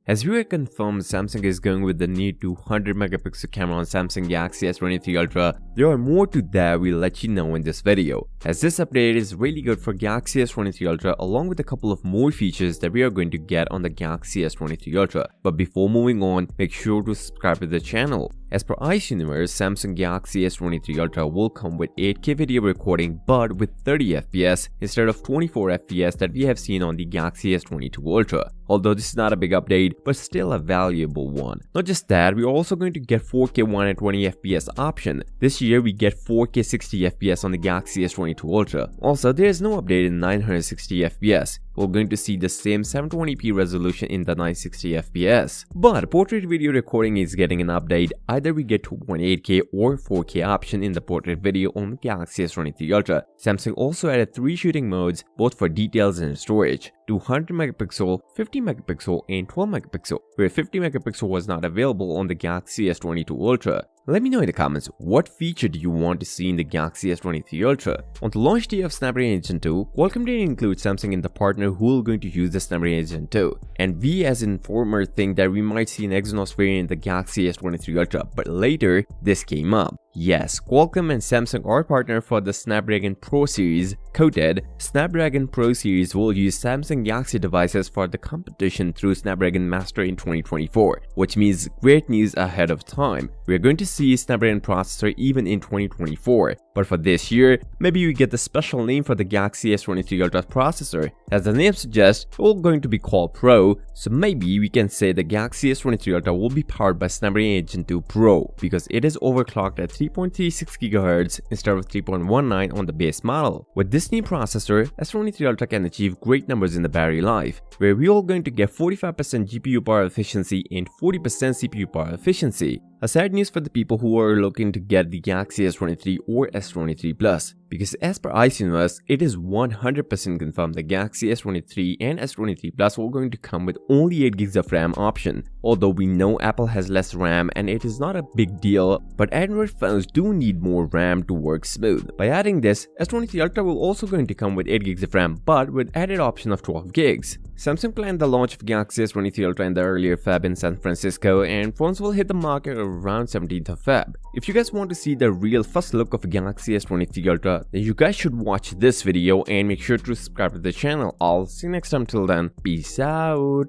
As we are confirmed, Samsung is going with the new 200 megapixel camera on Samsung Galaxy S23 Ultra. There are more to that we'll let you know in this video, as this update is really good for Galaxy S23 Ultra along with a couple of more features that we are going to get on the Galaxy S23 Ultra. But before moving on, make sure to subscribe to the channel. As per exynos, Samsung Galaxy S23 Ultra will come with 8K video recording but with 30 FPS instead of 24 FPS that we have seen on the Galaxy S22 Ultra. Although this is not a big update, but still a valuable one. Not just that, we're also going to get 4K 120 FPS option. This year we get 4K 60 FPS on the Galaxy S22 Ultra. Also, there is no update in 960 FPS. We're going to see the same 720p resolution in the 960 FPS. But portrait video recording is getting an update. Either we get 2.8K or 4K option in the portrait video on the Galaxy S23 Ultra. Samsung also added 3 shooting modes, both for details and storage: 200 megapixel, 50 megapixel, and 12 megapixel, where 50 megapixel was not available on the Galaxy S22 Ultra. Let me know in the comments what feature do you want to see in the Galaxy S23 Ultra. On the launch day of Snapdragon Gen 2, Qualcomm didn't include Samsung in the partner who are going to use the Snapdragon Gen 2. And we as informer think that we might see an exynos variant in the Galaxy S23 Ultra, but later this came up. Yes, Qualcomm and Samsung are partner for the Snapdragon Pro series. Quoted, Snapdragon Pro series will use Samsung Galaxy devices for the competition through Snapdragon Master in 2024, which means great news ahead of time. We are going to see Snapdragon processor even in 2024, but for this year, maybe we get the special name for the Galaxy S23 Ultra processor. As the name suggests, it's all going to be called Pro, so maybe we can say the Galaxy S23 Ultra will be powered by Snapdragon Gen 2 Pro because it is overclocked at 3.36 GHz instead of 3.19 on the base model. With this new processor, S23 Ultra can achieve great numbers in the battery life, where we are going to get 45% GPU power efficiency and 40% CPU power efficiency. A sad news for the people who are looking to get the Galaxy S23 or S23 Plus, because as per exynos, it is 100% confirmed the Galaxy S23 and S23 Plus are going to come with only 8GB of RAM option. Although we know Apple has less RAM and it is not a big deal, but Android phones do need more RAM to work smooth. By adding this, S23 Ultra will also going to come with 8GB of RAM but with added option of 12GB. Samsung planned the launch of Galaxy S23 Ultra in the earlier Feb in San Francisco, and phones will hit the market around 17th of Feb. If you guys want to see the real first look of Galaxy S23 Ultra, then you guys should watch this video and make sure to subscribe to the channel. I'll see you next time. Till then, peace out.